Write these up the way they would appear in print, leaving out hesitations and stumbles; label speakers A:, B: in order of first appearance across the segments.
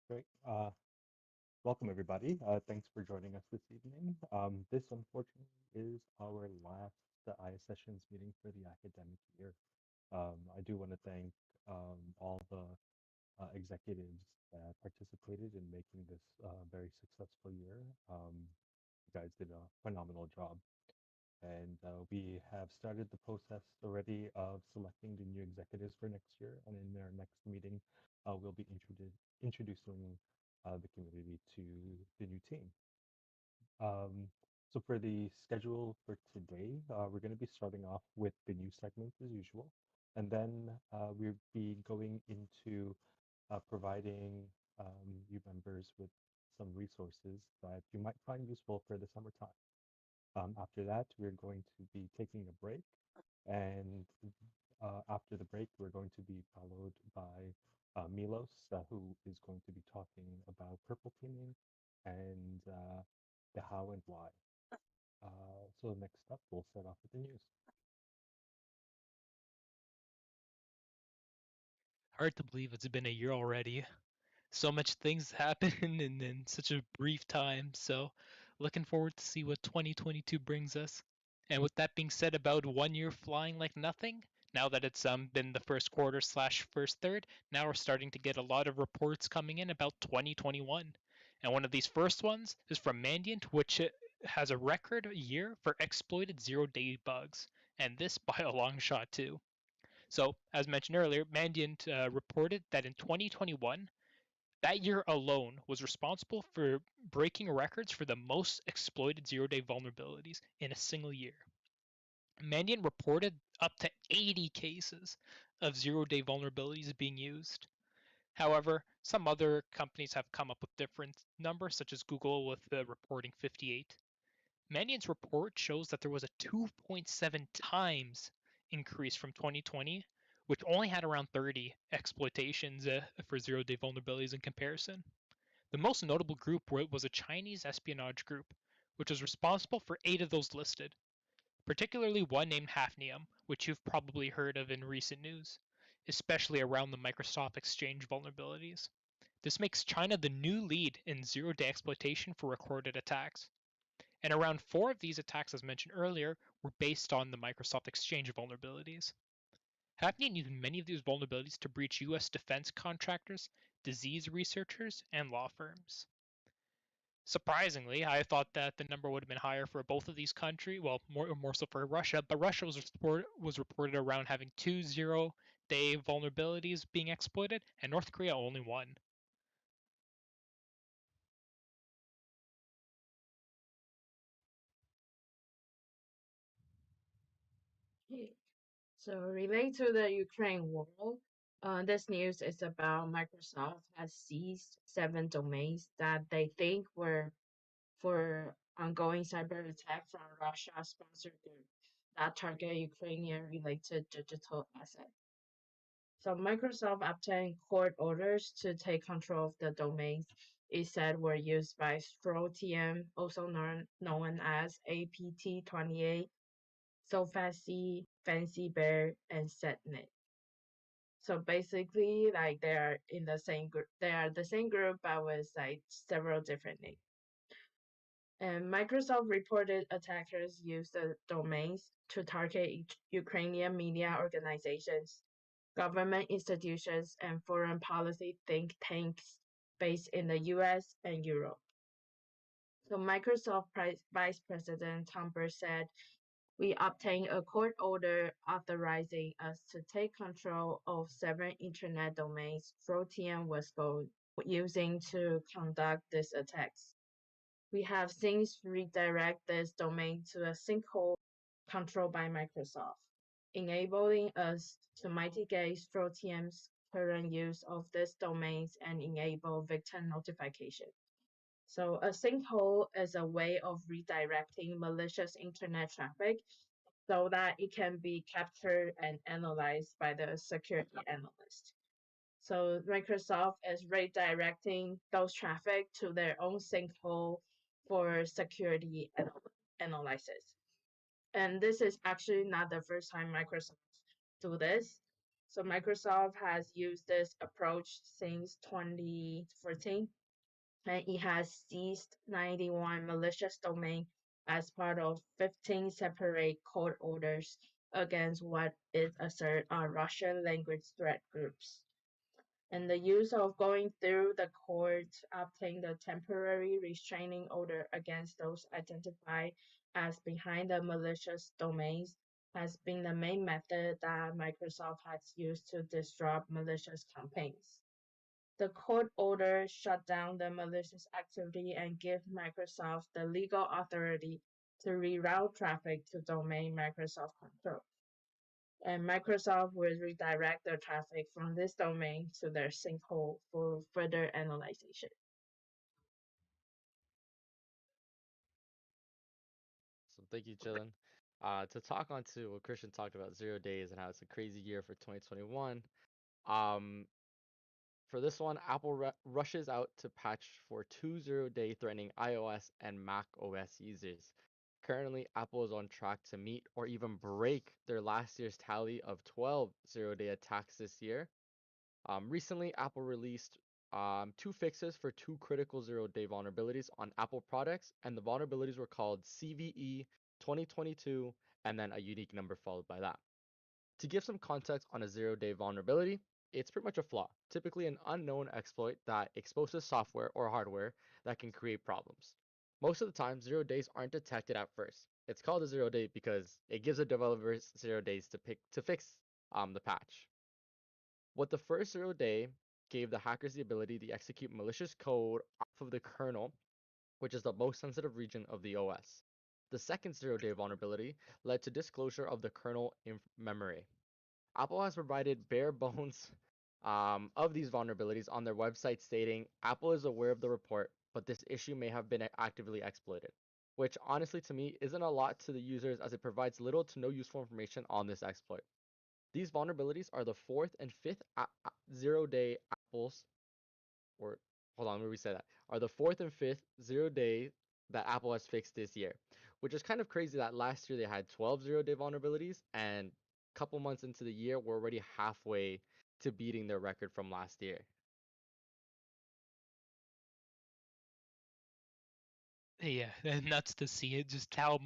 A: Great. Welcome, everybody. Thanks for joining us this evening. This, unfortunately, is our last ISSessions meeting for the academic year. I do want to thank all the executives that participated in making this very successful year. You guys did a phenomenal job. And we have started the process already of selecting the new executives for next year. And in our next meeting, we'll be introducing the community to the new team. So for the schedule for today, we're going to be starting off with the news segment as usual. And then we'll be going into providing you members with some resources that you might find useful for the summertime. After that, we're going to be taking a break, and after the break, we're going to be followed by Milos, who is going to be talking about purple teaming and the how and why. So next up, we'll start off with the news.
B: Hard to believe it's been a year already. So much things happened in such a brief time. So, looking forward to see what 2022 brings us. And with that being said, about 1 year flying like nothing. Now that it's been the first quarter slash first third, now we're starting to get a lot of reports coming in about 2021. And one of these first ones is from Mandiant, which has a record year for exploited zero-day bugs, and this by a long shot too. So, as mentioned earlier, Mandiant reported that in 2021, that year alone was responsible for breaking records for the most exploited zero-day vulnerabilities in a single year. Mandiant reported up to 80 cases of zero-day vulnerabilities being used. However, some other companies have come up with different numbers, such as Google with reporting 58. Mandiant's report shows that there was a 2.7 times increase from 2020, which only had around 30 exploitations for zero-day vulnerabilities in comparison. The most notable group was a Chinese espionage group, which was responsible for 8 of those listed, particularly one named Hafnium, which you've probably heard of in recent news, especially around the Microsoft Exchange vulnerabilities. This makes China the new lead in zero-day exploitation for recorded attacks. And around 4 of these attacks, as mentioned earlier, were based on the Microsoft Exchange vulnerabilities. Happening used many of these vulnerabilities to breach US defense contractors, disease researchers, and law firms. Surprisingly, I thought that the number would have been higher for both of these countries, well, more so for Russia, but Russia was reported around having 2 zero-day vulnerabilities being exploited, and North Korea only one.
C: Okay. So related to the Ukraine war, this news is about Microsoft has seized 7 domains that they think were for ongoing cyber attack from Russia-sponsored group that target Ukrainian-related digital assets. So Microsoft obtained court orders to take control of the domains it said were used by StroTM, also known as APT28, Sofacy, Fancy Bear, and Setnet. So basically, like they are in the same group. They are the same group, but with like several different names. And Microsoft reported attackers used the domains to target Ukrainian media organizations, government institutions, and foreign policy think tanks based in the US and Europe. So Microsoft Vice President Tom Burr said, we obtained a court order authorizing us to take control of 7 internet domains Protean was using to conduct these attacks. We have since redirected this domain to a sinkhole controlled by Microsoft, enabling us to mitigate Protean's current use of these domains and enable victim notification. So a sinkhole is a way of redirecting malicious internet traffic so that it can be captured and analyzed by the security analyst. So Microsoft is redirecting those traffic to their own sinkhole for security analysis. And this is actually not the first time Microsoft do this. So Microsoft has used this approach since 2014, and it has seized 91 malicious domains as part of 15 separate court orders against what it asserts are Russian language threat groups. And the use of going through the court obtained a temporary restraining order against those identified as behind the malicious domains has been the main method that Microsoft has used to disrupt malicious campaigns. The court order shut down the malicious activity and gave Microsoft the legal authority to reroute traffic to domain Microsoft controls. And Microsoft will redirect the traffic from this domain to their sinkhole for further analyzation.
D: So thank you, Chilin. To talk on to what Christian talked about 0 days and how it's a crazy year for 2021. Um, for this one, Apple rushes out to patch for 2 0-day threatening iOS and Mac OS users. Currently, Apple is on track to meet or even break their last year's tally of 12 0-day attacks this year. Recently, Apple released two fixes for two critical 0-day vulnerabilities on Apple products, and the vulnerabilities were called CVE 2022 and then a unique number followed by that. To give some context on a 0-day vulnerability, it's pretty much a flaw, typically an unknown exploit that exposes software or hardware that can create problems. Most of the time, 0 days aren't detected at first. It's called a 0 day because it gives the developers 0 days to fix the patch. What the first 0 day gave the hackers the ability to execute malicious code off of the kernel, which is the most sensitive region of the OS. The second 0 day vulnerability led to disclosure of the kernel memory. Apple has provided bare bones of these vulnerabilities on their website, stating Apple is aware of the report, but this issue may have been actively exploited. Which honestly to me isn't a lot to the users as it provides little to no useful information on this exploit. These vulnerabilities are the fourth and fifth 0 day Apple's, or hold on, let me reset that, are the fourth and fifth 0 day that Apple has fixed this year, which is kind of crazy that last year they had 12 0 day vulnerabilities, and a couple months into the year, we're already halfway to beating their record from last year.
B: Yeah, and nuts to see it. Just how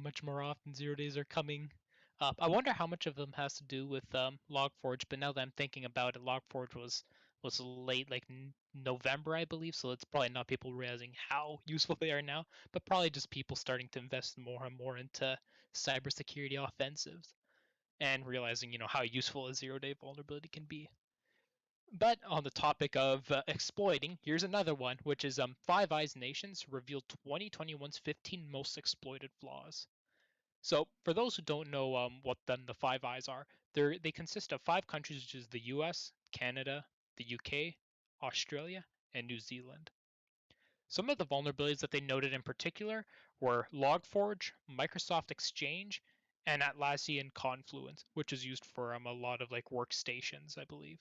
B: much more often 0 days are coming up. I wonder how much of them has to do with Log4j. But now that I'm thinking about it, Log4j was late, like November, I believe. So it's probably not people realizing how useful they are now, but probably just people starting to invest more and more into cybersecurity offensives and realizing how useful a 0 day vulnerability can be. But on the topic of exploiting, here's another one, which is Five Eyes Nations revealed 2021's 15 most exploited flaws. So, for those who don't know what then the Five Eyes are, they consist of five countries, which is the US, Canada, the UK, Australia, and New Zealand. Some of the vulnerabilities that they noted in particular were Log4j, Microsoft Exchange, and Atlassian Confluence, which is used for a lot of like workstations, I believe.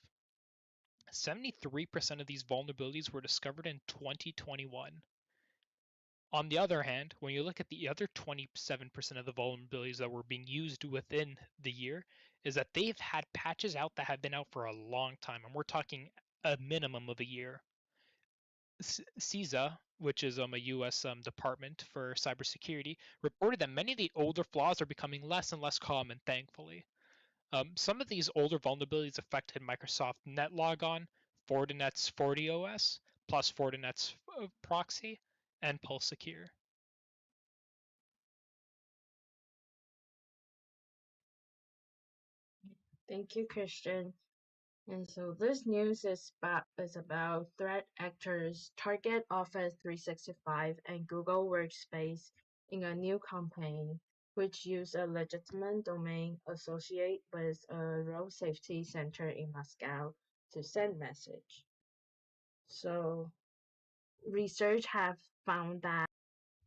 B: 73% of these vulnerabilities were discovered in 2021. On the other hand, when you look at the other 27% of the vulnerabilities that were being used within the year, is that they've had patches out that have been out for a long time, and we're talking a minimum of a year. CISA, which is a US department for cybersecurity, reported that many of the older flaws are becoming less and less common, thankfully. Some of these older vulnerabilities affected Microsoft NetLogon, Fortinet's FortiOS, plus Fortinet's proxy, and PulseSecure.
C: Thank you, Christian. And so this news is about threat actors target Office 365 and Google Workspace in a new campaign, which use a legitimate domain associated with a road safety center in Moscow to send message. So research have found that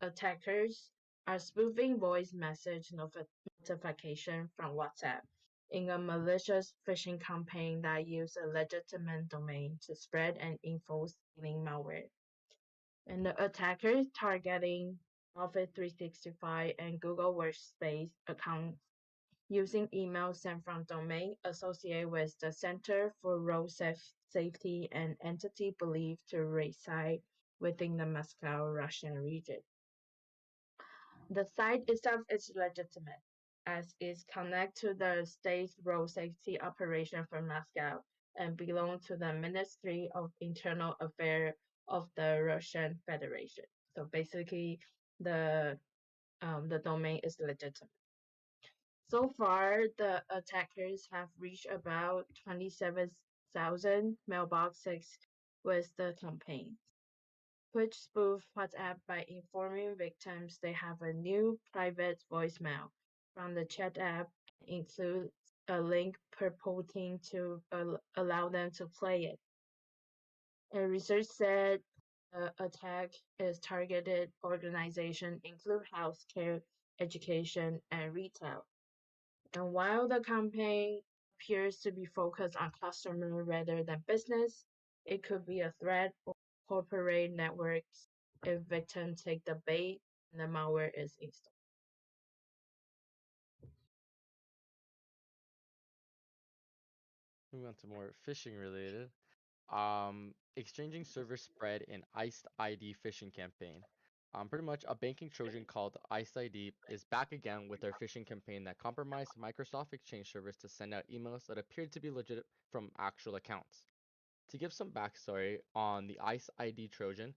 C: attackers are spoofing voice message notification from WhatsApp in a malicious phishing campaign that use a legitimate domain to spread and enforce stealing malware. And the attackers targeting Office 365 and Google Workspace accounts using email sent from domain associated with the Center for Road Safety and entity believed to reside within the Moscow Russian region. The site itself is legitimate, as it's connected to the state road safety operation for Moscow and belongs to the Ministry of Internal Affairs of the Russian Federation. So basically, the domain is legitimate. So far, the attackers have reached about 27,000 mailboxes with the campaign, which spoof WhatsApp by informing victims they have a new private voicemail from the chat app, includes a link purporting to allow them to play it. And research said the attack is targeted organizations include healthcare, education, and retail. And while the campaign appears to be focused on customer rather than business, it could be a threat for corporate networks if victims take the bait and the malware is installed.
D: Moving on to more phishing related. Exchanging server spread in iced ID phishing campaign. Pretty much a banking Trojan called Iced ID is back again with their phishing campaign that compromised Microsoft Exchange servers to send out emails that appeared to be legit from actual accounts. To give some backstory on the ICE ID Trojan,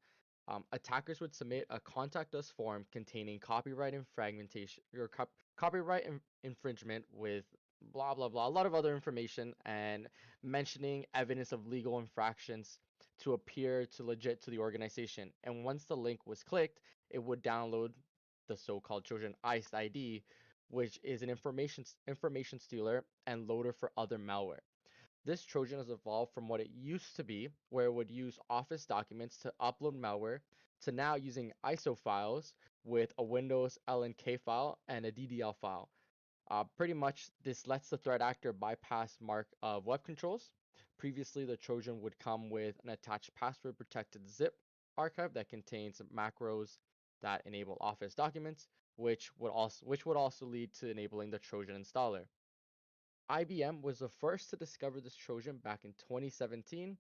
D: attackers would submit a contact us form containing copyright and fragmentation or copyright infringement with blah blah blah, a lot of other information and mentioning evidence of legal infractions to appear to legit to the organization. And once the link was clicked, it would download the so-called Trojan ICE ID, which is an information stealer and loader for other malware. This Trojan has evolved from what it used to be, where it would use Office documents to upload malware, to now using ISO files with a Windows LNK file and a DDL file. Pretty much, this lets the threat actor bypass mark of web controls. Previously, the Trojan would come with an attached password-protected zip archive that contains macros that enable Office documents, which would also lead to enabling the Trojan installer. IBM was the first to discover this Trojan back in 2017,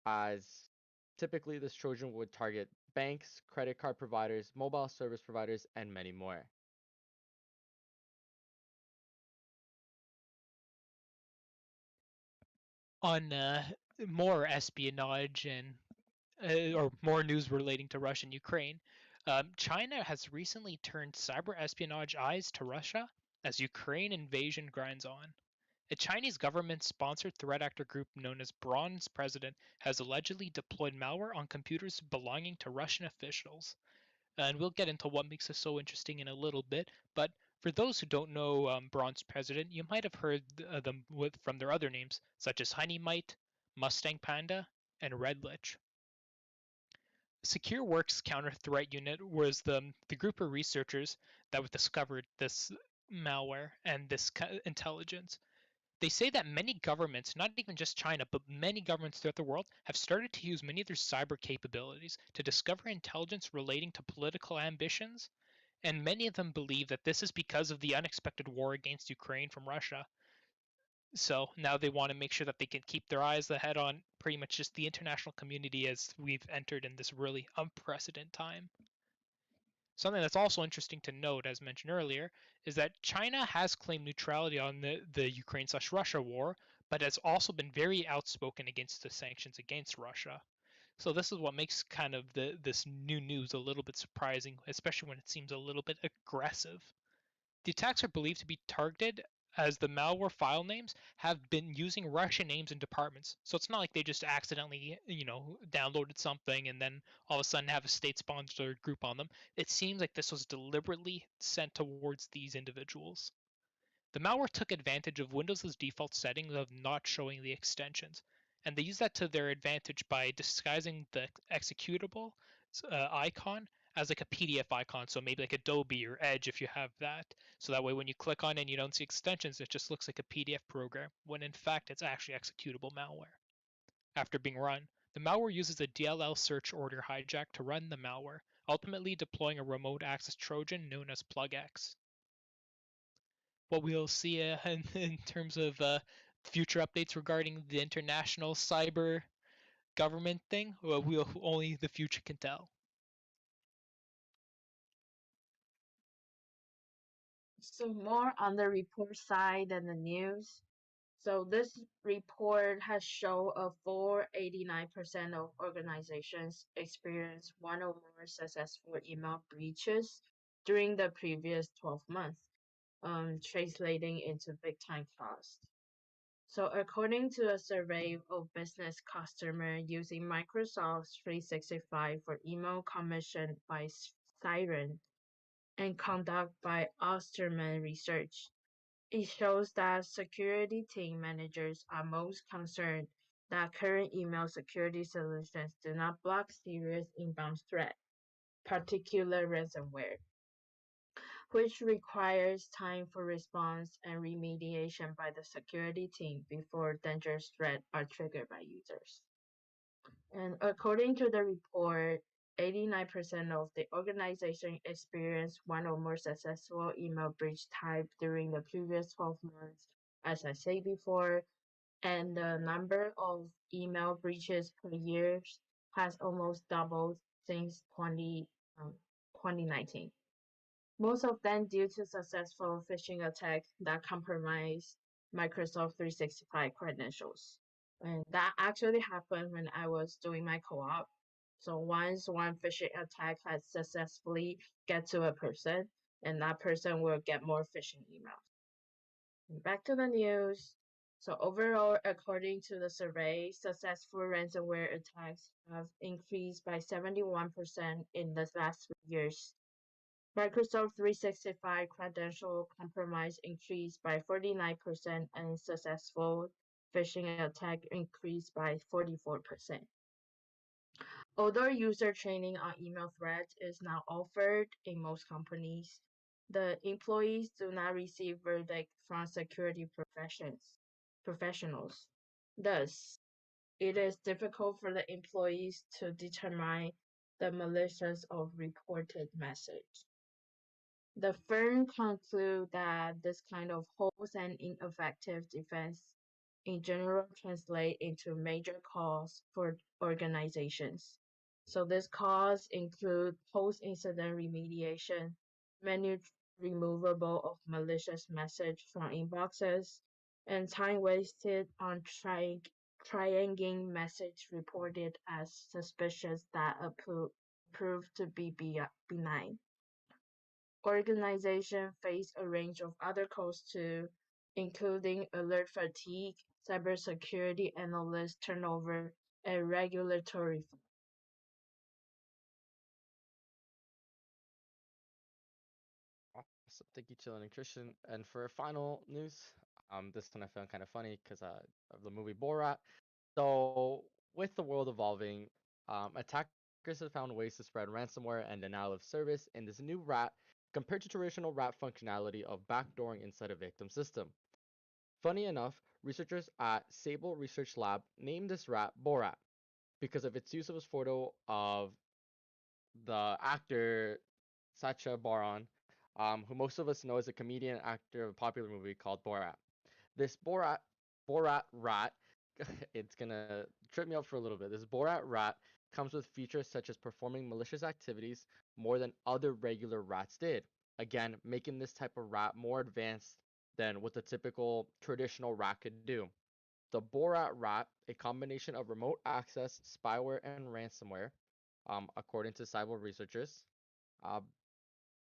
D: as typically this Trojan would target banks, credit card providers, mobile service providers, and many more.
B: On more espionage and or more news relating to Russia and Ukraine, China has recently turned cyber espionage eyes to Russia as Ukraine invasion grinds on. A Chinese government-sponsored threat actor group known as Bronze President has allegedly deployed malware on computers belonging to Russian officials. And we'll get into what makes this so interesting in a little bit. But for those who don't know Bronze President, you might have heard them from their other names, such as Honeymite, Mustang Panda, and Red Lich. SecureWorks Counter Threat Unit was the group of researchers that discovered this malware and this intelligence. They say that many governments, not even just China, but many governments throughout the world, have started to use many of their cyber capabilities to discover intelligence relating to political ambitions, and many of them believe that this is because of the unexpected war against Ukraine from Russia. So now they want to make sure that they can keep their eyes ahead on pretty much just the international community as we've entered in this really unprecedented time. Something that's also interesting to note, as mentioned earlier, is that China has claimed neutrality on the Ukraine/Russia war, but has also been very outspoken against the sanctions against Russia. So this is what makes kind of this new news a little bit surprising, especially when it seems a little bit aggressive. The attacks are believed to be targeted as the malware file names have been using Russian names and departments. So it's not like they just accidentally, downloaded something and then all of a sudden have a state-sponsored group on them. It seems like this was deliberately sent towards these individuals. The malware took advantage of Windows' default settings of not showing the extensions, and they used that to their advantage by disguising the executable icon as like a PDF icon, so maybe like Adobe or Edge if you have that. So that way when you click on it and you don't see extensions, it just looks like a PDF program, when in fact it's actually executable malware. After being run, the malware uses a DLL search order hijack to run the malware, ultimately deploying a remote access Trojan known as PlugX. what we'll see in terms of future updates regarding the international cyber government thing. Well, we'll only the future can tell.
C: So more on the report side than the news. So this report has shown a full 89% of organizations experience one or more successful email breaches during the previous 12 months, translating into big time cost. So according to a survey of business customers using Microsoft 365 for email commissioned by Siren and conducted by Osterman Research, it shows that security team managers are most concerned that current email security solutions do not block serious inbound threat, particular ransomware, which requires time for response and remediation by the security team before dangerous threats are triggered by users. And according to the report, 89% of the organization experienced one or more successful email breach type during the previous 12 months, as I said before, and the number of email breaches per year has almost doubled since 2019. Most of them due to successful phishing attacks that compromise Microsoft 365 credentials. And that actually happened when I was doing my co-op. So once one phishing attack has successfully get to a person, and that person will get more phishing emails. And back to the news. So overall, according to the survey, successful ransomware attacks have increased by 71% in the last 3 years. Microsoft 365 credential compromise increased by 49% and successful phishing attack increased by 44%. Although user training on email threats is now offered in most companies, the employees do not receive verdict from security professionals. Thus, it is difficult for the employees to determine the malicious of reported message. The firm conclude that this kind of holes and ineffective defense in general translate into major costs for organizations. So this costs include post-incident remediation, manual removable of malicious message from inboxes, and time wasted on trianging message reported as suspicious that proved to be benign. Organizations face a range of other costs too, including alert fatigue, cybersecurity analyst turnover, and regulatory.
D: Awesome. Thank you, Chilin and Christian. And for final news, this one I found kind of funny because of the movie Borat. So, with the world evolving, attackers have found ways to spread ransomware and denial of service in this new rat compared to traditional rat functionality of backdooring inside a victim system. Funny enough, researchers at Sable Research Lab named this rat Borat because of its use of a photo of the actor Sacha Baron, who most of us know as a comedian and actor of a popular movie called Borat. This Borat rat, it's gonna trip me up for a little bit. This Borat rat comes with features such as performing malicious activities more than other regular rats did. Again, making this type of rat more advanced than what the typical traditional rat could do. The Borat rat, a combination of remote access, spyware, and ransomware, according to cyber researchers. Uh,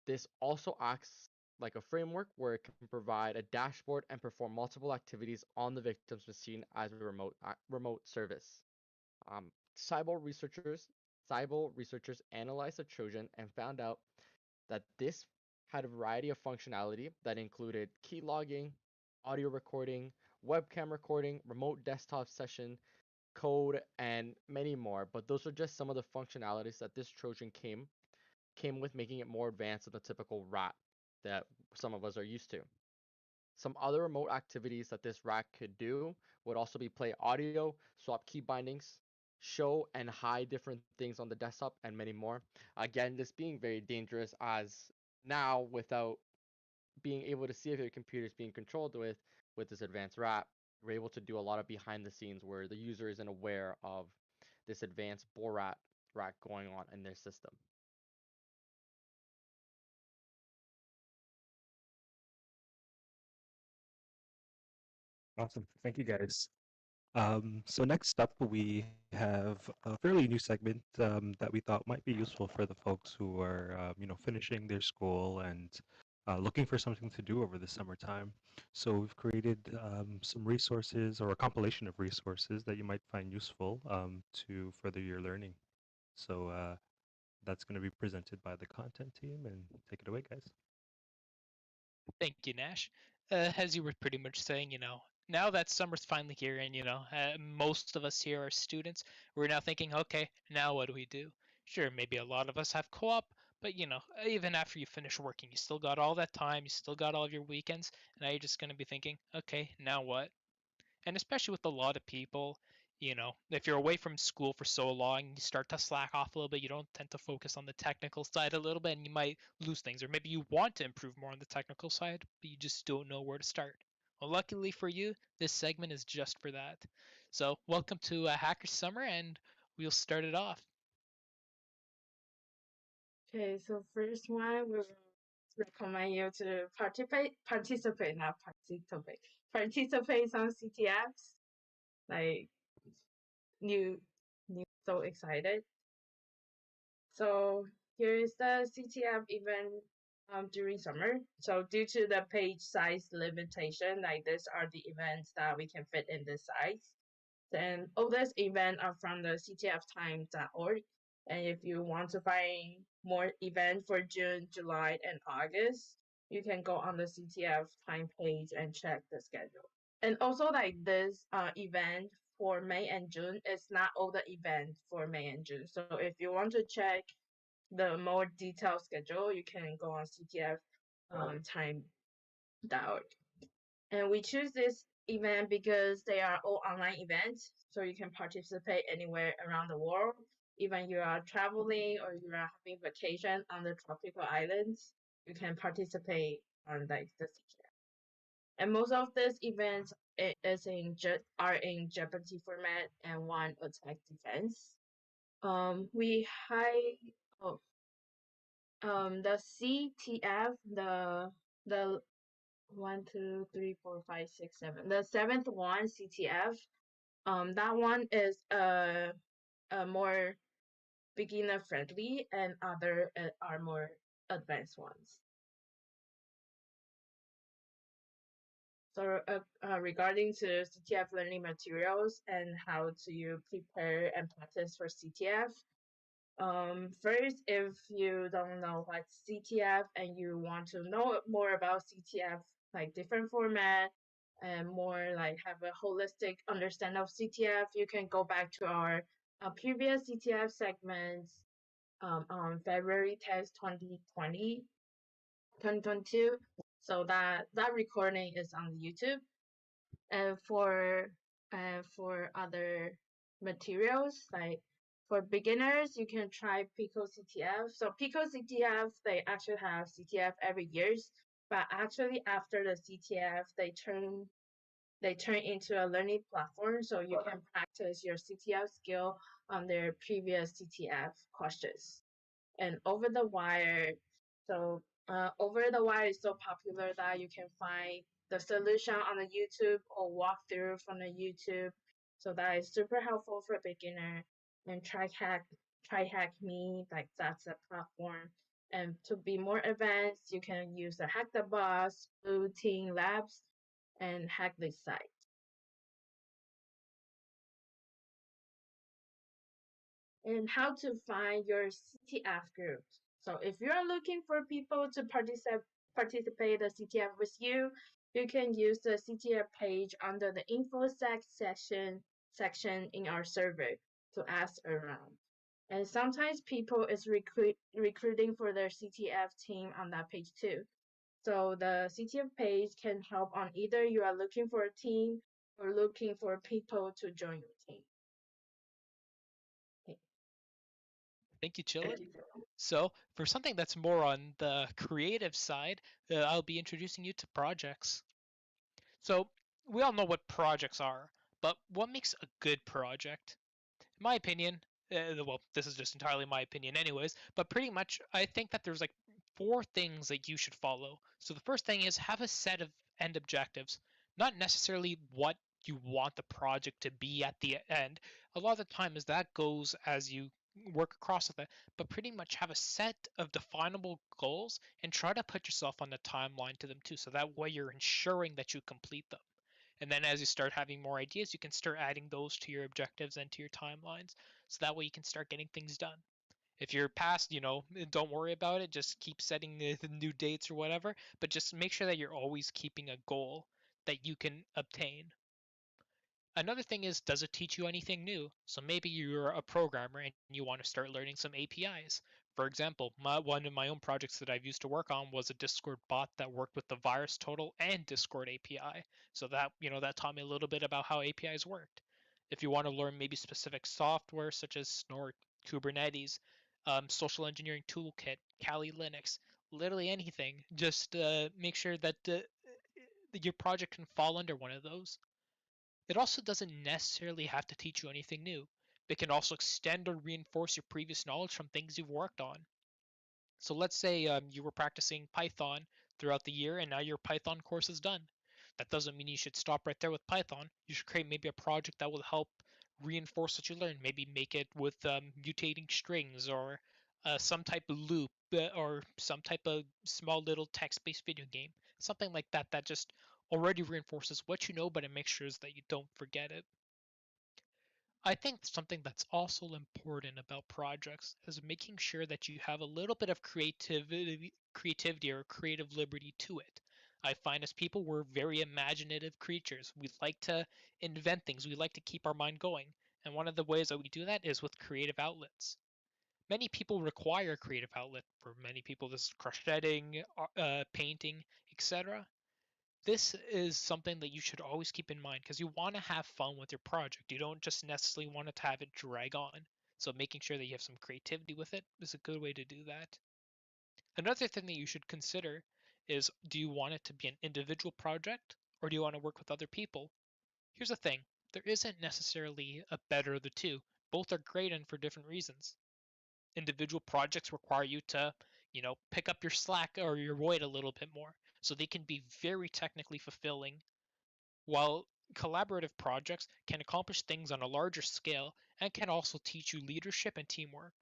D: this also acts like a framework where it can provide a dashboard and perform multiple activities on the victim's machine as a remote service. Um, Cyber researchers Cyber researchers analyzed the Trojan and found out that this had a variety of functionality that included key logging, audio recording, webcam recording, remote desktop session, code, and many more. But those are just some of the functionalities that this Trojan came with, making it more advanced than the typical rat that some of us are used to. Some other remote activities that this rat could do would also be play audio, swap key bindings, show and hide different things on the desktop, and many more. Again, this being very dangerous as now without being able to see if your computer is being controlled with this advanced wrap, we're able to do a lot of behind the scenes where the user isn't aware of this advanced Borat rack going on in their system.
A: Awesome. Thank you, guys. So next up, we have a fairly new segment that we thought might be useful for the folks who are, finishing their school and looking for something to do over the summertime. So we've created some resources or a compilation of resources that you might find useful to further your learning. So that's going to be presented by the content team, and take it away, guys.
B: Thank you, Nash. As you were pretty much saying, now that summer's finally here, and most of us here are students, we're now thinking, okay, now what do we do? Sure, maybe a lot of us have co-op, but even after you finish working, you still got all that time, you still got all of your weekends, and now you're just going to be thinking, okay, now what? And especially with a lot of people, if you're away from school for so long, you start to slack off a little bit. You don't tend to focus on the technical side a little bit, and you might lose things. Or maybe you want to improve more on the technical side, but you just don't know where to start. Well, luckily for you, this segment is just for that. So, welcome to Hacker Summer, and we'll start it off.
C: Okay, so first one, we will recommend you to participate some CTFs. Like new, so excited. So here is the CTF event during summer. So due to the page size limitation, like these are the events that we can fit in this size. Then all these events are from the ctftime.org. And if you want to find more events for June, July, and August, you can go on the CTF time page and check the schedule. And also like this event for May and June is not all the events for May and June. So if you want to check the more detailed schedule, you can go on CTF time.org. And we choose this event because they are all online events, so you can participate anywhere around the world. Even you are traveling or you are having vacation on the tropical islands, you can participate on like the CTF. And most of these events are in Jeopardy format and one attack defense. We high oh the CTF the 1, 2, 3, 4, 5, 6, 7. The seventh one, CTF. That one is a more beginner friendly, and other are more advanced ones. So regarding to CTF learning materials and how to you prepare and practice for CTF. First, if you don't know what's CTF and you want to know more about CTF, like different format and more like have a holistic understanding of CTF, you can go back to our previous CTF segments on February 10th, 2022. So that recording is on YouTube. And for other materials, like for beginners, you can try Pico CTF. So Pico CTF, they actually have CTF every years, but actually after the CTF, they turn into a learning platform, so you can practice your CTF skill on their previous CTF questions. And over the wire, so over the wire is so popular that you can find the solution on the YouTube or walkthrough from the YouTube. So that is super helpful for beginner. And try hack me, like that's a platform. And to be more advanced, you can use the Hack the Boss, Blue Team Labs, and Hack this site. And how to find your CTF groups. So if you're looking for people to participate the CTF with you, you can use the CTF page under the InfoSec section in our survey to ask around. And sometimes people is recruiting for their CTF team on that page too. So the CTF page can help on either you are looking for a team or looking for people to join your team. Okay.
B: Thank you, Chilin. So, for something that's more on the creative side, I'll be introducing you to projects. So, we all know what projects are, but what makes a good project? In my opinion, well, this is just entirely my opinion, anyways, but pretty much I think that there's like four things that you should follow. So the first thing is have a set of end objectives, not necessarily what you want the project to be at the end. A lot of the time, as that goes as you work across with it, but pretty much have a set of definable goals and try to put yourself on the timeline to them too. So that way you're ensuring that you complete them. And then as you start having more ideas, you can start adding those to your objectives and to your timelines. So that way you can start getting things done. If you're past, don't worry about it. Just keep setting the new dates or whatever. But just make sure that you're always keeping a goal that you can obtain. Another thing is, does it teach you anything new? So maybe you're a programmer and you want to start learning some APIs. For example, one of my own projects that I've used to work on was a Discord bot that worked with the VirusTotal and Discord API. So that taught me a little bit about how APIs worked. If you want to learn maybe specific software such as Snort, Kubernetes, social engineering toolkit, Kali Linux, literally anything, just make sure that your project can fall under one of those. It also doesn't necessarily have to teach you anything new. It can also extend or reinforce your previous knowledge from things you've worked on. So let's say you were practicing Python throughout the year and now your Python course is done. That doesn't mean you should stop right there with Python. You should create maybe a project that will help reinforce what you learned. Maybe make it with mutating strings or some type of loop or some type of small little text-based video game. Something like that that just already reinforces what you know, but it makes sure that you don't forget it. I think something that's also important about projects is making sure that you have a little bit of creativity or creative liberty to it. I find as people we're very imaginative creatures. We like to invent things. We like to keep our mind going. And one of the ways that we do that is with creative outlets. Many people require a creative outlet. For many people, this is crocheting, painting, etc. This is something that you should always keep in mind because you want to have fun with your project. You don't just necessarily want it to have it drag on. So making sure that you have some creativity with it is a good way to do that. Another thing that you should consider is, do you want it to be an individual project or do you want to work with other people? Here's the thing, there isn't necessarily a better of the two. Both are great and for different reasons. Individual projects require you to, pick up your slack or your weight a little bit more. So they can be very technically fulfilling, while collaborative projects can accomplish things on a larger scale and can also teach you leadership and teamwork.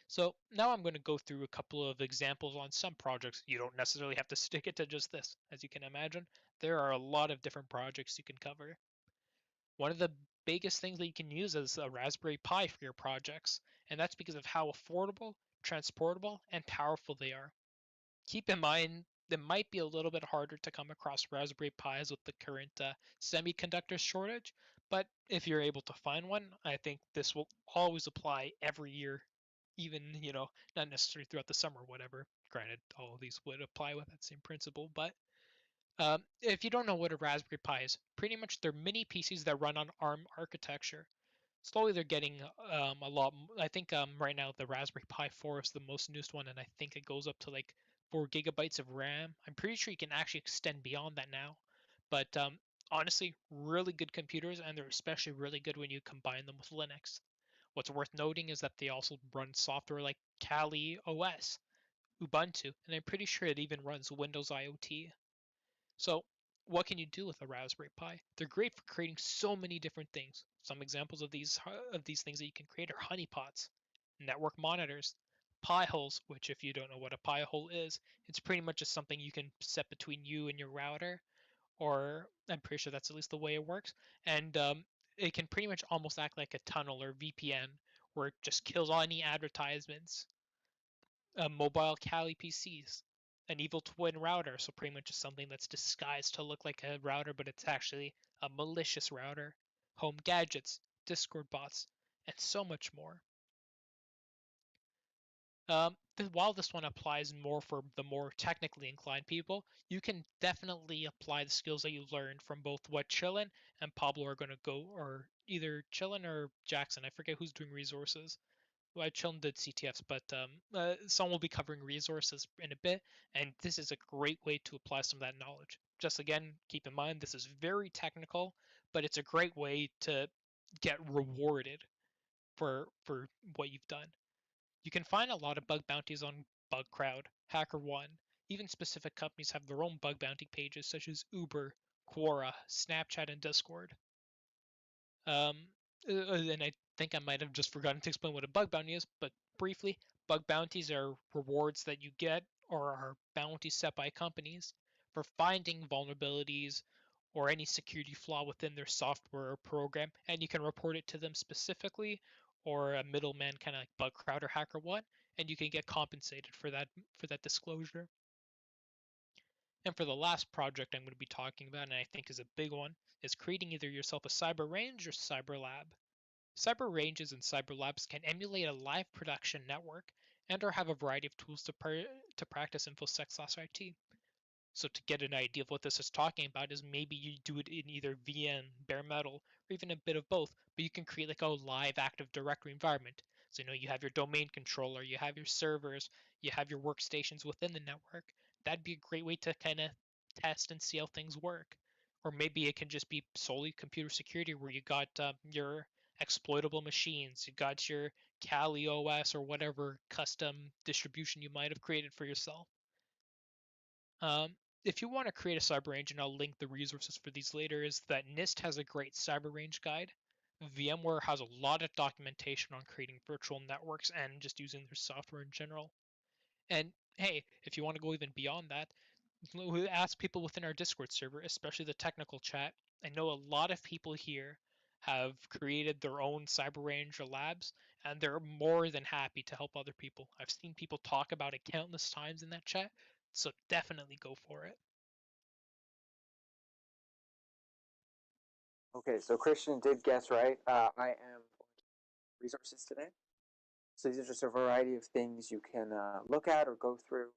B: So now I'm going to go through a couple of examples on some projects. You don't necessarily have to stick it to just this. As you can imagine, there are a lot of different projects you can cover. One of the biggest things that you can use is a Raspberry Pi for your projects, and that's because of how affordable, transportable, and powerful they are. Keep in mind, it might be a little bit harder to come across Raspberry Pis with the current semiconductor shortage, but if you're able to find one, I think this will always apply every year, even, not necessarily throughout the summer or whatever. Granted, all of these would apply with that same principle, but if you don't know what a Raspberry Pi is, pretty much they're mini PCs that run on ARM architecture. Slowly they're getting a lot. I think right now the Raspberry Pi 4 is the most newest one, and I think it goes up to like 4 GB of RAM. I'm pretty sure you can actually extend beyond that now. But honestly, really good computers, and they're especially really good when you combine them with Linux. What's worth noting is that they also run software like Kali OS, Ubuntu, and I'm pretty sure it even runs Windows IoT. So, what can you do with a Raspberry Pi? They're great for creating so many different things. Some examples of these things that you can create are honeypots, network monitors, Pi holes, which if you don't know what a Pi hole is, it's pretty much just something you can set between you and your router, or I'm pretty sure that's at least the way it works. And it can pretty much almost act like a tunnel or VPN, where it just kills all any advertisements. Mobile Kali PCs, an evil twin router, so pretty much just something that's disguised to look like a router, but it's actually a malicious router, home gadgets, Discord bots, and so much more. While this one applies more for the more technically inclined people, you can definitely apply the skills that you learned from both what Chilin and Pablo are going to go, or either Chilin or Jackson. I forget who's doing resources. Well, Chilin did CTFs, but some will be covering resources in a bit, and this is a great way to apply some of that knowledge. Just again, keep in mind this is very technical, but it's a great way to get rewarded for what you've done. You can find a lot of bug bounties on BugCrowd, HackerOne. Even specific companies have their own bug bounty pages, such as Uber, Quora, Snapchat, and Discord. And I think I might have just forgotten to explain what a bug bounty is, but briefly, bug bounties are rewards that you get or are bounties set by companies for finding vulnerabilities or any security flaw within their software or program, and you can report it to them specifically or a middleman kind of like BugCrowd or HackerOne, and you can get compensated for that disclosure. And for the last project I'm going to be talking about, and I think is a big one, is creating either yourself a cyber range or cyber lab. Cyber ranges and cyber labs can emulate a live production network and or have a variety of tools to practice InfoSec/IT. So to get an idea of what this is talking about is maybe you do it in either VM, bare metal, or even a bit of both, but you can create like a live Active Directory environment. So you have your domain controller, you have your servers, you have your workstations within the network. That'd be a great way to kind of test and see how things work. Or maybe it can just be solely computer security where you got your exploitable machines, you got your Kali OS or whatever custom distribution you might have created for yourself. If you want to create a cyber range, and I'll link the resources for these later, is that NIST has a great cyber range guide. VMware has a lot of documentation on creating virtual networks and just using their software in general. And hey, if you want to go even beyond that, we ask people within our Discord server, especially the technical chat. I know a lot of people here have created their own cyber range or labs, and they're more than happy to help other people. I've seen people talk about it countless times in that chat, so definitely go for it.
E: Okay, so Cristian did guess right. I am resources today. So these are just a variety of things you can look at or go through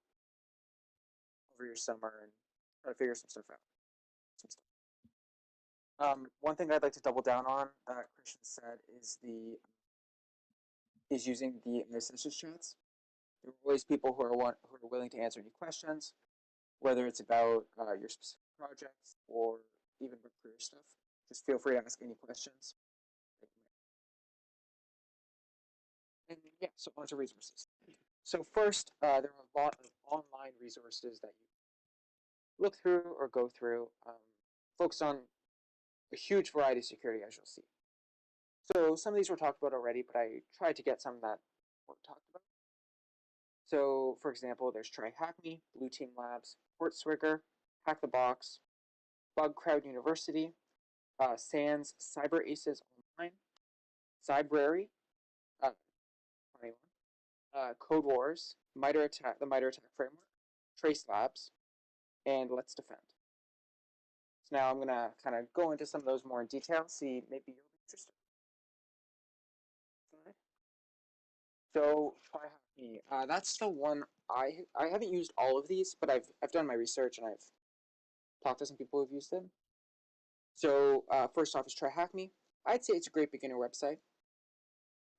E: over your summer and try to figure some stuff out. One thing I'd like to double down on that Cristian said is using the ISSessions chats. There are always people who are willing to answer any questions, whether it's about your specific projects or even career stuff. Just feel free to ask any questions. And yeah, so a bunch of resources. So first, there are a lot of online resources that you look through or go through, focus on a huge variety of security, as you'll see. So some of these were talked about already, but I tried to get some that weren't talked about. So for example, there's Try Hack Me, Blue Team Labs, Portswigger, Hack the Box, BugCrowd University, SANS, Cyber Aces Online, Cybrary, 21, Code Wars, the MITRE ATT&CK Framework, Trace Labs, and Let's Defend. So now I'm going to kind of go into some of those more in detail, see maybe you'll be interested. So Try Hack Me, that's the one I haven't used all of these, but I've done my research and I've talked to some people who've used them. So first off is Try Hack Me. I'd say it's a great beginner website.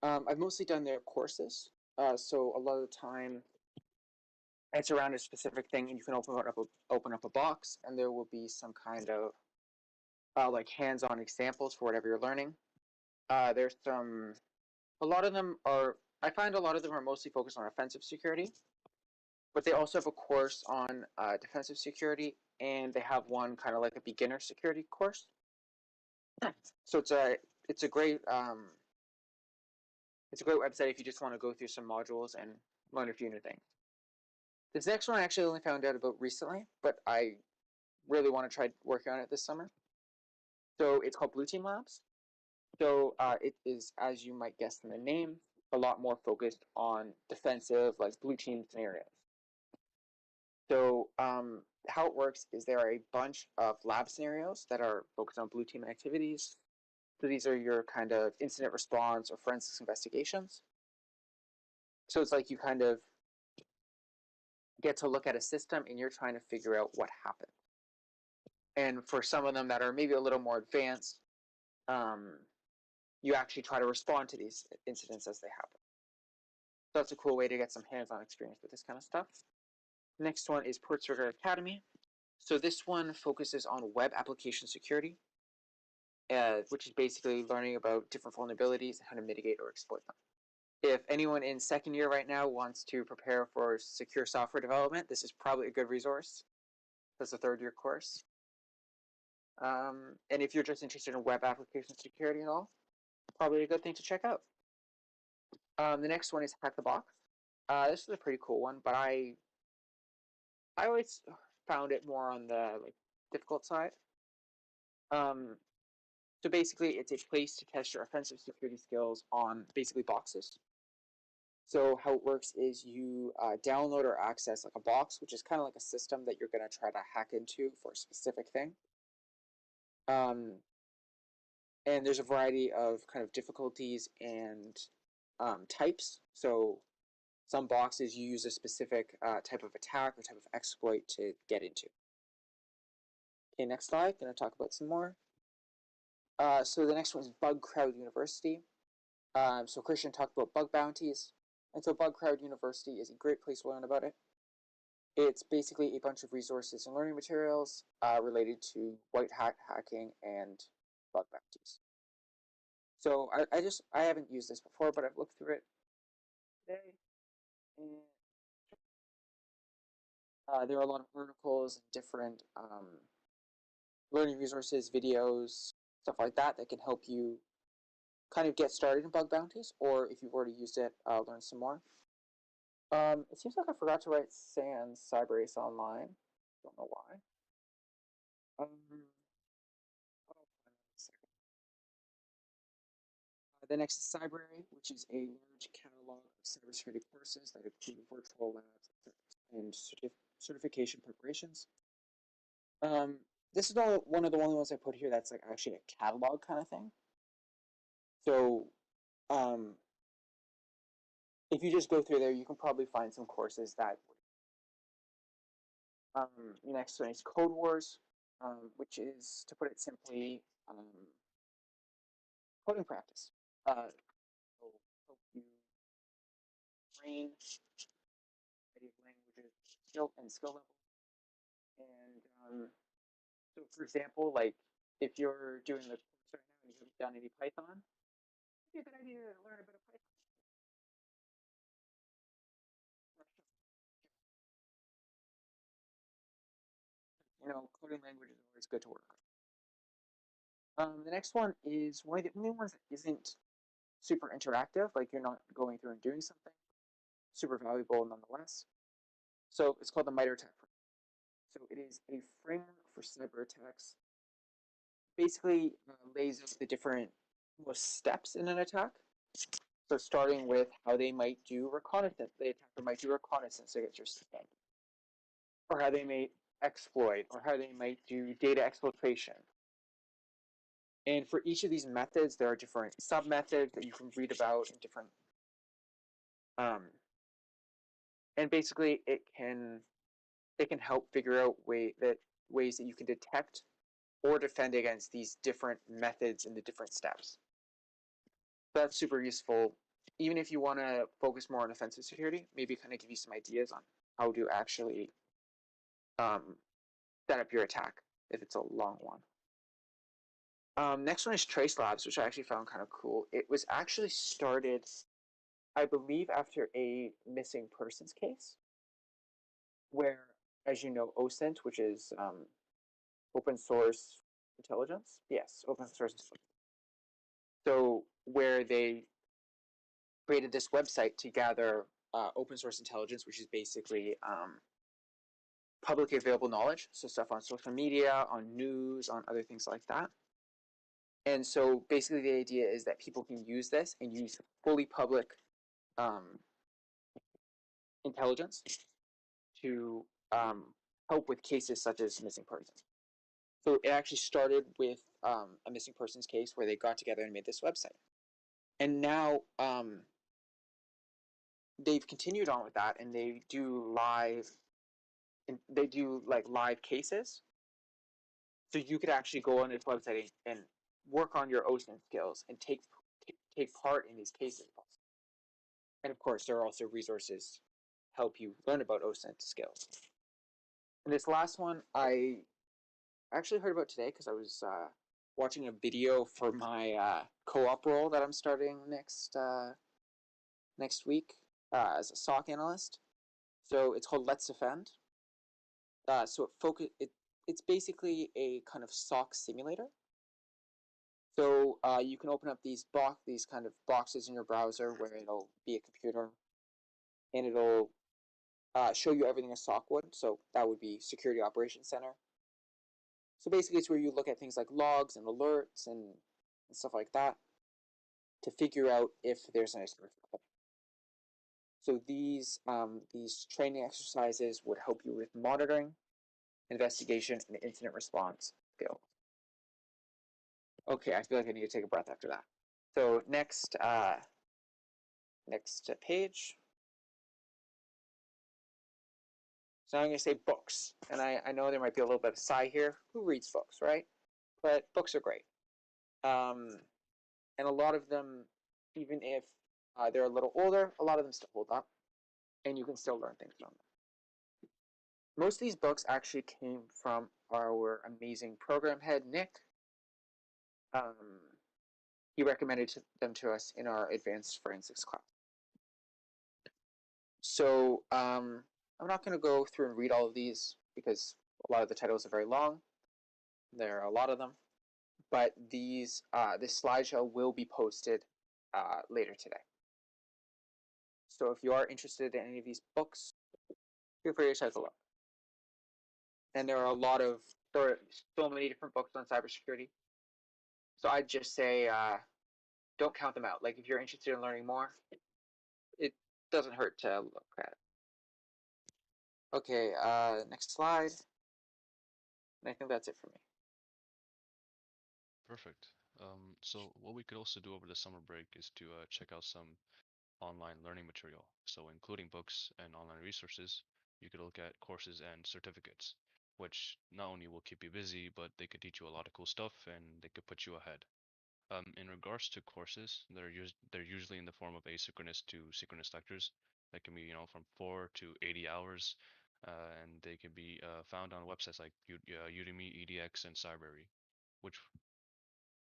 E: I've mostly done their courses, so a lot of the time it's around a specific thing, and you can open up a box, and there will be some kind of like hands-on examples for whatever you're learning. There's a lot of them are. I find a lot of them are mostly focused on offensive security, but they also have a course on defensive security, and they have one kind of like a beginner security course. So it's a great website if you just want to go through some modules and learn a few new things. This next one I actually only found out about recently, but I really want to try working on it this summer. So it's called Blue Team Labs. So it is, as you might guess from the name, a lot more focused on defensive, like blue team scenarios. So how it works is there are a bunch of lab scenarios that are focused on blue team activities. So these are your kind of incident response or forensics investigations. So it's like you kind of get to look at a system and you're trying to figure out what happened. And for some of them that are maybe a little more advanced, you actually try to respond to these incidents as they happen. So that's a cool way to get some hands-on experience with this kind of stuff. Next one is Portsriver Academy. So this one focuses on web application security, which is basically learning about different vulnerabilities and how to mitigate or exploit them. If anyone in second year right now wants to prepare for secure software development, this is probably a good resource. That's a third year course. And if you're just interested in web application security at all, probably a good thing to check out. The next one is Hack the Box. This is a pretty cool one, but I always found it more on the difficult side. So basically, it's a place to test your offensive security skills on basically boxes. So how it works is you download or access a box, which is kind of like a system that you're going to try to hack into for a specific thing. And there's a variety of kind of difficulties and types. So some boxes you use a specific type of attack or type of exploit to get into. Okay, next slide. Going to talk about some more. So the next one is Bug Crowd University. So Cristian talked about bug bounties. And so Bug Crowd University is a great place to learn about it. It's basically a bunch of resources and learning materials related to white hat hacking and bug bounties. So I haven't used this before, but I've looked through it today. And there are a lot of articles, different learning resources, videos, stuff like that that can help you kind of get started in bug bounties, or if you've already used it, learn some more. It seems like I forgot to write Sans Cyberace Online. Don't know why. The next is Cybrary, which is a large catalog of cybersecurity courses that include virtual labs and certification preparations. This is one of the only ones I put here that's actually a catalog kind of thing. So if you just go through there, you can probably find some courses that next one is Code Wars, which is, to put it simply, coding practice. Will help you train variety of languages, skill level. And so, for example, if you're doing the course right now and you haven't done any Python, it'd be a good idea to learn a bit of Python. Coding language is always good to work on. The next one is one of the only ones that isn't super interactive, like you're not going through and doing something. Super valuable nonetheless. So it's called the MITRE ATT&CK framework. So it is a framework for cyber attacks. Basically lays out the different steps in an attack. So starting with how they might do reconnaissance. The attacker might do reconnaissance against your system. Or how they may exploit, or how they might do data exfiltration. And for each of these methods, there are different sub-methods that you can read about in different and basically it can help figure out ways that you can detect or defend against these different methods and the different steps. So that's super useful, even if you want to focus more on offensive security, maybe kind of give you some ideas on how to actually set up your attack if it's a long one. Next one is Trace Labs, which I actually found kind of cool. It was actually started, I believe, after a missing persons case, where, as you know, OSINT, which is open source intelligence. Yes, open source intelligence. So where they created this website to gather open source intelligence, which is basically publicly available knowledge. So stuff on social media, on news, on other things like that. And so basically the idea is that people can use this and use fully public intelligence to help with cases such as missing persons. So it actually started with a missing persons case where they got together and made this website. And now they've continued on with that, and they do live cases. So you could actually go on this website and work on your OSINT skills and take part in these cases. And of course, there are also resources help you learn about OSINT skills. And this last one, I actually heard about today because I was watching a video for my co-op role that I'm starting next week as a SOC analyst. So it's called Let's Defend. So it's basically a kind of SOC simulator. So you can open up these kind of boxes in your browser where it'll be a computer, and it'll show you everything a SOC would. So that would be Security Operations Center. So basically, it's where you look at things like logs and alerts and stuff like that to figure out if there's an incident happening. So these training exercises would help you with monitoring, investigation, and incident response skills. Okay, I feel like I need to take a breath after that. So next page. So I'm going to say books. And I know there might be a little bit of sigh here. Who reads books, right? But books are great. And a lot of them, even if they're a little older, a lot of them still hold up. And you can still learn things from them. Most of these books actually came from our amazing program head, Nick. He recommended them to us in our advanced forensics class. So I'm not going to go through and read all of these because a lot of the titles are very long. There are a lot of them, but this slideshow will be posted later today. So if you are interested in any of these books, feel free to take a look. And there are so many different books on cybersecurity. So I'd just say don't count them out. Like if you're interested in learning more, it doesn't hurt to look at it. Okay, next slide. And I think that's it for me.
F: Perfect. So what we could also do over the summer break is to check out some online learning material. So including books and online resources, you could look at courses and certificates, which not only will keep you busy, but they could teach you a lot of cool stuff and they could put you ahead. In regards to courses, they're usually in the form of asynchronous to synchronous lectures that can be, from 4 to 80 hours, and they can be found on websites like Udemy, EDX, and Cybrary, which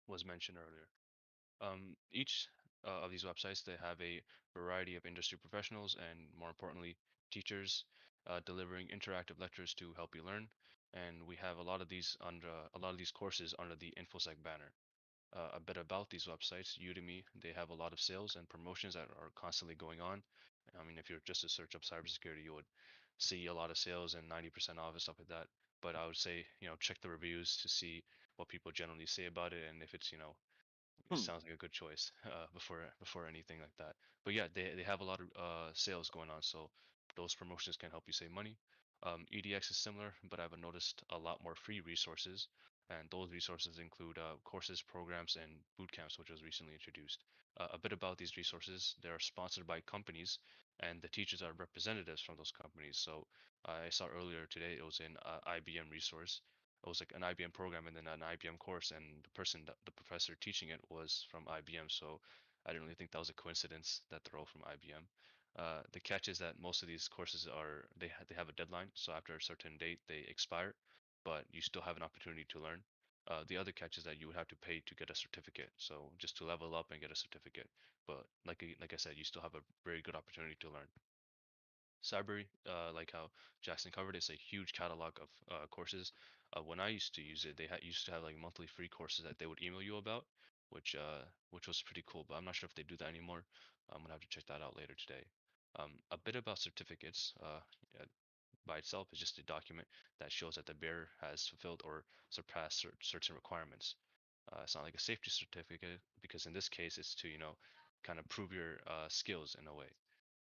F: was mentioned earlier. Each of these websites, they have a variety of industry professionals and, more importantly, teachers delivering interactive lectures to help you learn. And we have a lot of these courses under the InfoSec banner. A bit about these websites: Udemy, they have a lot of sales and promotions that are constantly going on. I mean, if you're just to search up cybersecurity, you would see a lot of sales and 90% off and stuff like that. But I would say, check the reviews to see what people generally say about it, and if it's, it sounds like a good choice before anything like that. But yeah, they have a lot of sales going on, so those promotions can help you save money. EDX is similar, but I've noticed a lot more free resources, and those resources include courses, programs, and boot camps, which was recently introduced. A bit about these resources: they are sponsored by companies, and the teachers are representatives from those companies. So I saw earlier today it was an IBM resource. It was like an IBM program and then an IBM course, and the professor teaching it was from IBM. So I didn't really think that was a coincidence that they're all from IBM. The catch is that most of these courses they have a deadline, so after a certain date they expire, but you still have an opportunity to learn. The other catch is that you would have to pay to get a certificate, so just to level up and get a certificate. But like I said, you still have a very good opportunity to learn. Cybrary, like how Jackson covered, it's a huge catalog of courses. When I used to use it, they used to have like monthly free courses that they would email you about, which was pretty cool. But I'm not sure if they do that anymore. I'm gonna have to check that out later today. A bit about certificates. By itself is just a document that shows that the bearer has fulfilled or surpassed certain requirements. It's not like a safety certificate because in this case it's to kind of prove your skills in a way.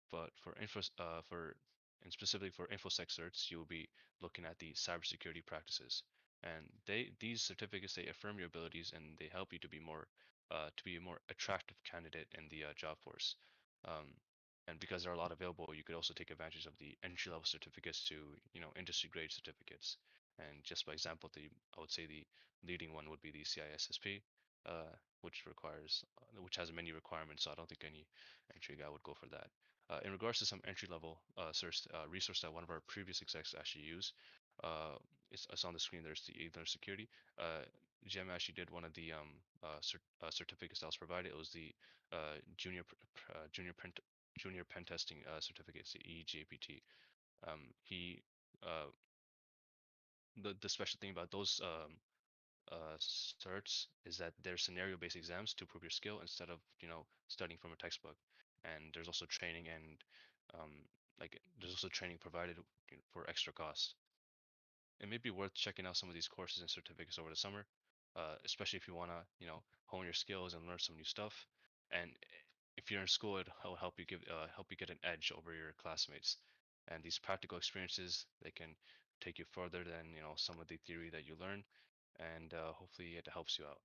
F: But and specifically for InfoSec certs, you'll be looking at the cybersecurity practices, and these certificates, they affirm your abilities and they help you to be a more attractive candidate in the job force. Um, and because there are a lot available, you could also take advantage of the entry level certificates to industry grade certificates. And just by example, I would say the leading one would be the CISSP. which has many requirements. So I don't think any entry guy would go for that. In regards to some entry level resource that one of our previous execs actually used, it's on the screen. There's the Ignorance Security. Uh, Gem actually did one of the certificates that was provided. It was the junior junior junior pen testing certificates, the EJPT. He The special thing about those certs is that they're scenario-based exams to prove your skill instead of studying from a textbook. And there's also training and um, there's also training provided for extra cost. It may be worth checking out some of these courses and certificates over the summer, especially if you want to hone your skills and learn some new stuff. And if you're in school, it'll help you get an edge over your classmates. And these practical experiences, they can take you further than some of the theory that you learn, and hopefully it helps you out.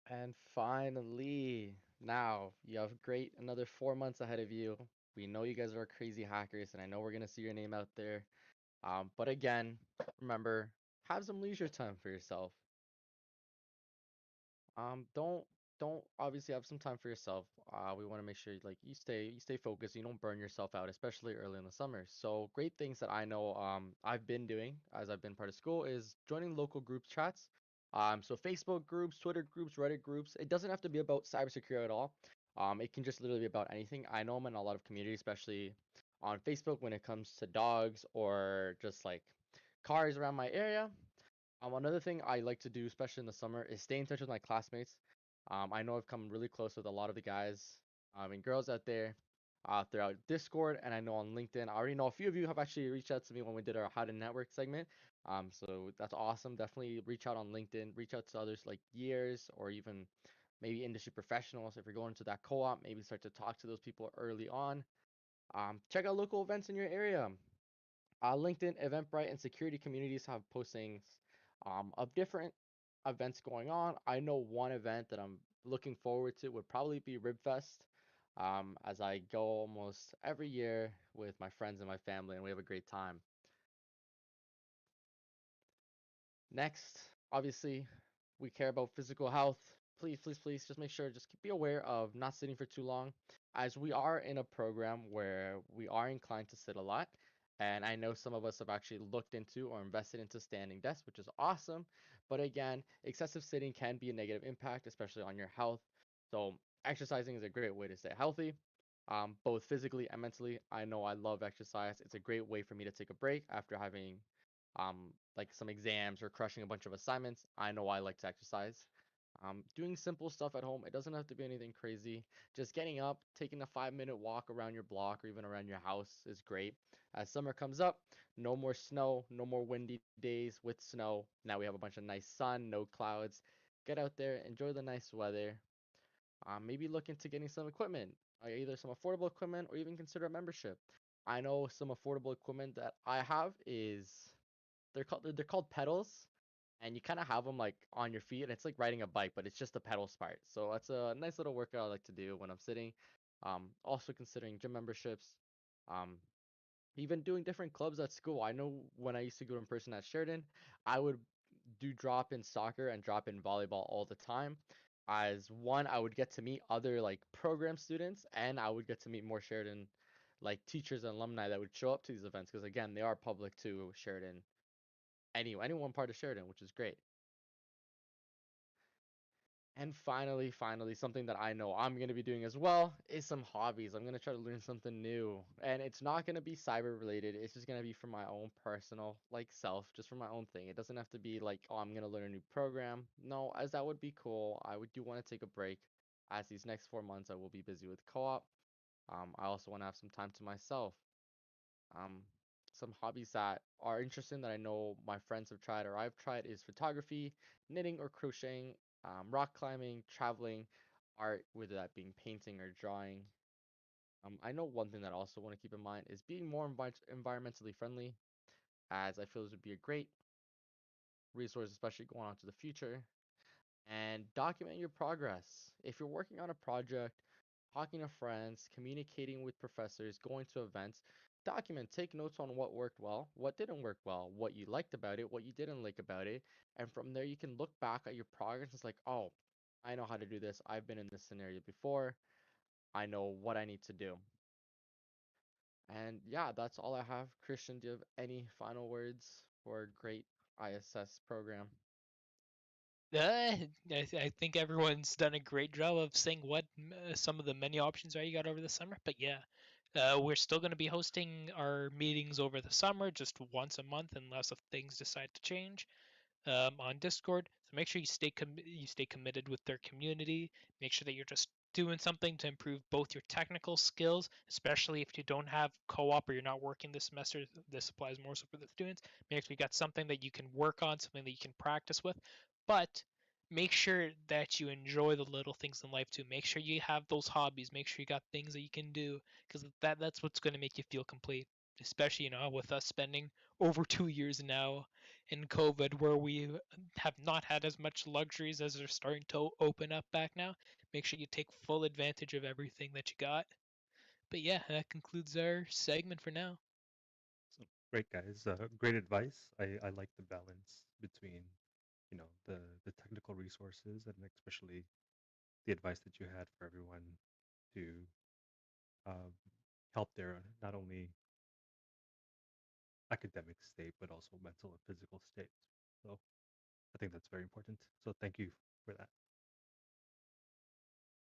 D: And finally, now you have great another 4 months ahead of you. We know you guys are crazy hackers, and I know we're gonna see your name out there. But again, remember, have some leisure time for yourself. Don't obviously have some time for yourself. We want to make sure like you stay focused, you don't burn yourself out, especially early in the summer. So great things that I know I've been doing as I've been part of school is joining local group chats. So Facebook groups, Twitter groups, Reddit groups. It doesn't have to be about cybersecurity at all. It can just literally be about anything. I know I'm in a lot of communities, especially on Facebook when it comes to dogs or just like cars around my area. Another thing I like to do, especially in the summer, is stay in touch with my classmates. I know I've come really close with a lot of the guys and girls out there throughout Discord, and I know on LinkedIn. I already know a few of you have actually reached out to me when we did our How to Network segment. So that's awesome. Definitely reach out on LinkedIn, reach out to others like years or even maybe industry professionals. If you're going to that co-op, maybe start to talk to those people early on. Check out local events in your area. LinkedIn, Eventbrite, and security communities have postings of different events going on. I know one event that I'm looking forward to would probably be Ribfest, as I go almost every year with my friends and my family, and we have a great time. Next, obviously, we care about physical health. Please, please, please, just make sure, just be aware of not sitting for too long, as we are in a program where we are inclined to sit a lot. And I know some of us have actually looked into or invested into standing desks, which is awesome. But again, excessive sitting can be a negative impact, especially on your health. So exercising is a great way to stay healthy, both physically and mentally. I know I love exercise. It's a great way for me to take a break after having like some exams or crushing a bunch of assignments. I know I like to exercise. Doing simple stuff at home. It doesn't have to be anything crazy. Just getting up, taking a 5 minute walk around your block or even around your house is great. As summer comes up, no more snow, no more windy days with snow. Now we have a bunch of nice sun, no clouds. Get out there, enjoy the nice weather. Maybe look into getting some equipment, either some affordable equipment or even consider a membership. I know some affordable equipment that I have is they're called pedals, and you kind of have them like on your feet, and it's like riding a bike, but it's just the pedal part. So that's a nice little workout I like to do when I'm sitting. Also considering gym memberships, um, even doing different clubs at school. I know when I used to go in person at Sheridan, I would do drop in soccer and drop in volleyball all the time. As one, I would get to meet other like program students, and I would get to meet more Sheridan like teachers and alumni that would show up to these events because again, they are public to Sheridan anyone part of Sheridan, which is great. And finally, something that I know I'm going to be doing as well is some hobbies. I'm going to try to learn something new. And it's not going to be cyber related. It's just going to be for my own personal, like self, just for my own thing. It doesn't have to be like, oh, I'm going to learn a new program. No, as that would be cool. I would do want to take a break. As these next 4 months, I will be busy with co-op. I also want to have some time to myself. Um, some hobbies that are interesting that I know my friends have tried or I've tried is photography, knitting or crocheting, rock climbing, traveling, art, whether that being painting or drawing. I know one thing that I also want to keep in mind is being more environmentally friendly, as I feel this would be a great resource, especially going on to the future. And document your progress. If you're working on a project, talking to friends, communicating with professors, going to events, document, take notes on what worked well, what didn't work well, what you liked about it, what you didn't like about it, and from there you can look back at your progress. It's like, oh, I know how to do this. I've been in this scenario before. I know what I need to do. And yeah, that's all I have. Cristian, do you have any final words for a great ISS program?
B: I think everyone's done a great job of saying what some of the menu options are you got over the summer. But yeah, we're still going to be hosting our meetings over the summer, just once a month, unless if things decide to change on Discord. So make sure you stay committed with their community. Make sure that you're just doing something to improve both your technical skills, especially if you don't have co-op or you're not working this semester. This applies more so for the students. Make sure you got something that you can work on, something that you can practice with. But make sure that you enjoy the little things in life too. Make sure you have those hobbies. Make sure you got things that you can do because that's what's going to make you feel complete. Especially with us spending over 2 years now in COVID, where we have not had as much luxuries as they're starting to open up back now. Make sure you take full advantage of everything that you got. But yeah, that concludes our segment for now.
A: So great, guys. Great advice. I like the balance between, the technical resources and especially the advice that you had for everyone to um, help their not only academic state but also mental and physical state. So I think that's very important. So thank you for that.